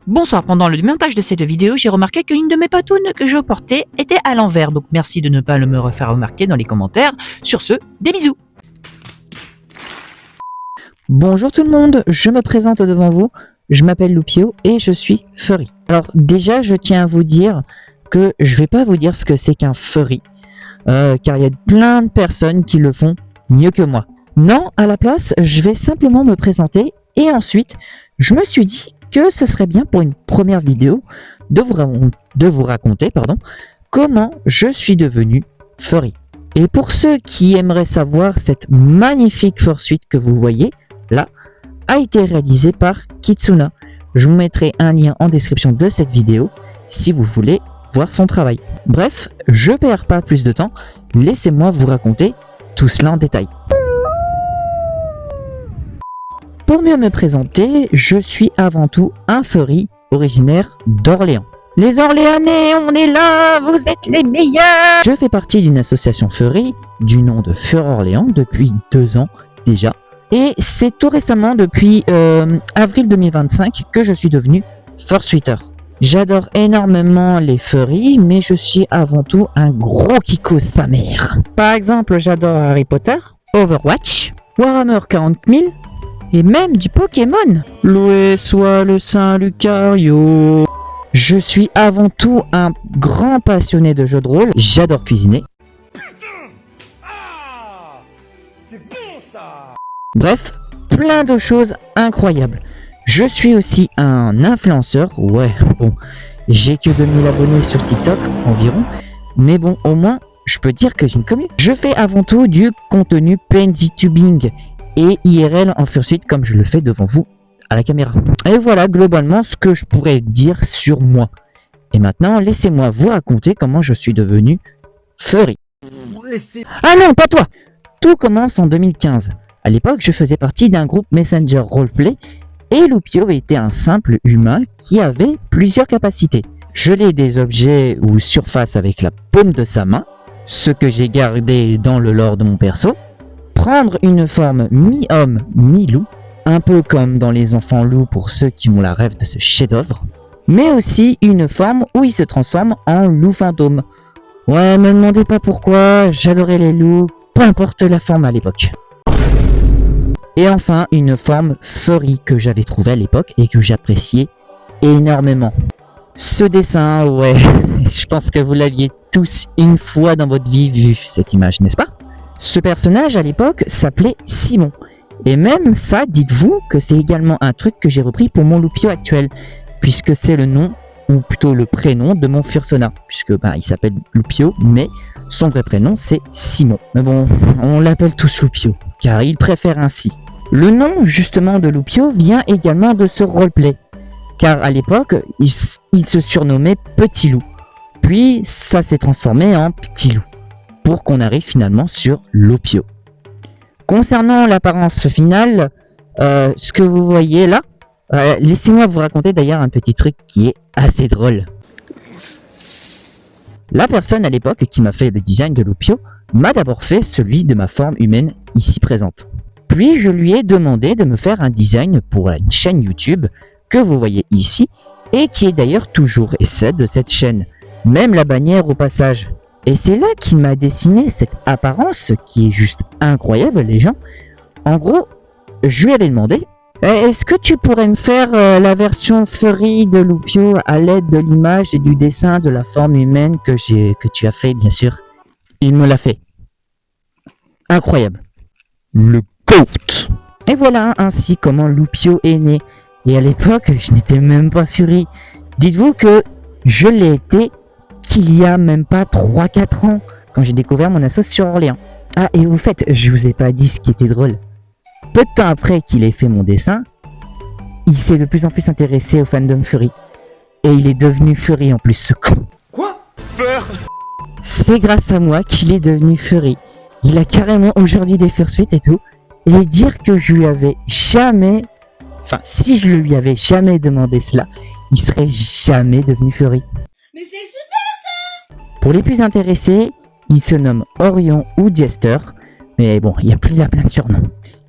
Bonsoir, pendant le montage de cette vidéo, j'ai remarqué qu'une de mes patounes que je portais était à l'envers, donc merci de ne pas me refaire remarquer dans les commentaires. Sur ce, des bisous. Bonjour tout le monde, je me présente devant vous, je m'appelle Loupio et je suis furry. Alors déjà, je tiens à vous dire que je vais pas vous dire ce que c'est qu'un furry, car il y a plein de personnes qui le font mieux que moi. Non, à la place, je vais simplement me présenter et ensuite, je me suis dit que ce serait bien pour une première vidéo de vous raconter comment je suis devenu furry. Et pour ceux qui aimeraient savoir, cette magnifique fursuit que vous voyez là a été réalisée par Kitsuna. Je vous mettrai un lien en description de cette vidéo si vous voulez voir son travail. Bref, je perds pas plus de temps, laissez-moi vous raconter tout cela en détail. Pour mieux me présenter, je suis avant tout un furry originaire d'Orléans. Les Orléanais, on est là, vous êtes les meilleurs! Je fais partie d'une association furry du nom de Fur Orléans depuis 2 ans déjà. Et c'est tout récemment, depuis avril 2025, que je suis devenu fursuiter. J'adore énormément les furries, mais je suis avant tout un gros kiko sa mère. Par exemple, j'adore Harry Potter, Overwatch, Warhammer 40 000, et même du Pokémon. Loué soit le Saint Lucario. Je suis avant tout un grand passionné de jeux de rôle. J'adore cuisiner. C'est bon ça. Bref, plein de choses incroyables. Je suis aussi un influenceur. Ouais, bon, j'ai que 2000 abonnés sur TikTok environ. Mais bon, au moins, je peux dire que j'ai une commune. Je fais avant tout du contenu PNG-tubing et IRL en fursuit comme je le fais devant vous à la caméra. Et voilà globalement ce que je pourrais dire sur moi. Et maintenant, laissez-moi vous raconter comment je suis devenu furry. Ah non, pas toi! Tout commence en 2015. À l'époque, je faisais partie d'un groupe Messenger Roleplay et Loupio était un simple humain qui avait plusieurs capacités. Geler des objets ou surfaces avec la paume de sa main, ce que j'ai gardé dans le lore de mon perso. Prendre une forme mi-homme, mi-loup, un peu comme dans Les Enfants Loups pour ceux qui ont la rêve de ce chef-d'œuvre, mais aussi une forme où il se transforme en loup fantôme. Ouais, me demandez pas pourquoi, j'adorais les loups, peu importe la forme à l'époque. Et enfin, une forme furry que j'avais trouvée à l'époque et que j'appréciais énormément. Ce dessin, ouais, je pense que vous l'aviez tous une fois dans votre vie vu cette image, n'est-ce pas? Ce personnage à l'époque s'appelait Simon. Et même ça, dites-vous que c'est également un truc que j'ai repris pour mon Loupio actuel, puisque c'est le nom, ou plutôt le prénom de mon fursona, puisque il s'appelle Loupio, mais son vrai prénom c'est Simon. Mais bon, on l'appelle tous Loupio, car il préfère ainsi. Le nom justement de Loupio vient également de ce roleplay, car à l'époque, il se surnommait Petit Loup. Puis ça s'est transformé en Petit Loup, pour qu'on arrive finalement sur Loupio. Concernant l'apparence finale, ce que vous voyez là, laissez-moi vous raconter d'ailleurs un petit truc qui est assez drôle. La personne à l'époque qui m'a fait le design de Loupio m'a d'abord fait celui de ma forme humaine ici présente. Puis je lui ai demandé de me faire un design pour une chaîne YouTube que vous voyez ici et qui est d'ailleurs toujours celle de cette chaîne, même la bannière au passage. Et c'est là qu'il m'a dessiné cette apparence qui est juste incroyable les gens. En gros, je lui avais demandé est-ce que tu pourrais me faire la version furry de Loupio à l'aide de l'image et du dessin de la forme humaine que tu as fait bien sûr. Il me l'a fait. Incroyable. Le GOAT. Et voilà ainsi comment Loupio est né. Et à l'époque, je n'étais même pas furry. Dites-vous que je l'ai été qu'il y a même pas 3-4 ans, quand j'ai découvert mon assaut sur Orléans. Ah, et au fait, je vous ai pas dit ce qui était drôle. Peu de temps après qu'il ait fait mon dessin, il s'est de plus en plus intéressé au fandom furry. Et il est devenu furry en plus, ce con. Quoi? Faire? C'est grâce à moi qu'il est devenu furry. Il a carrément aujourd'hui des fursuits et tout. Et dire que je lui avais jamais... Enfin, si je lui avais jamais demandé cela, il serait jamais devenu furry. Mais c'est super! Pour les plus intéressés, il se nomme Orion ou Jester, mais bon, il y a plein de surnoms.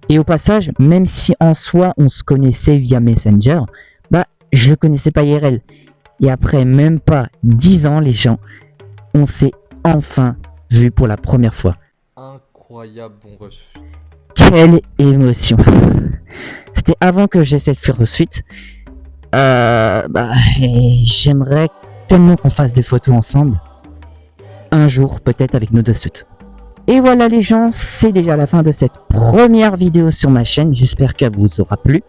Et au passage, même si en soi on se connaissait via Messenger, je le connaissais pas IRL. Et après même pas 10 ans, les gens, on s'est enfin vu pour la première fois. Incroyable bon ref. Quelle émotion. C'était avant que j'essaie de faire suite. Et j'aimerais tellement qu'on fasse des photos ensemble. Un jour, peut-être avec nos deux suites. Et voilà les gens, c'est déjà la fin de cette première vidéo sur ma chaîne. J'espère qu'elle vous aura plu.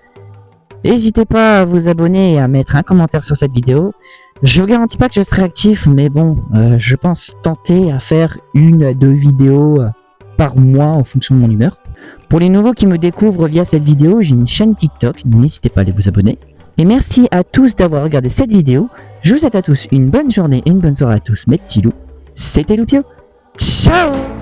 N'hésitez pas à vous abonner et à mettre un commentaire sur cette vidéo. Je vous garantis pas que je serai actif, mais bon, je pense tenter à faire 1 à 2 vidéos par mois en fonction de mon humeur. Pour les nouveaux qui me découvrent via cette vidéo, j'ai une chaîne TikTok, n'hésitez pas à aller vous abonner. Et merci à tous d'avoir regardé cette vidéo. Je vous souhaite à tous une bonne journée et une bonne soirée à tous mes petits loups. C'était Loupio. Ciao!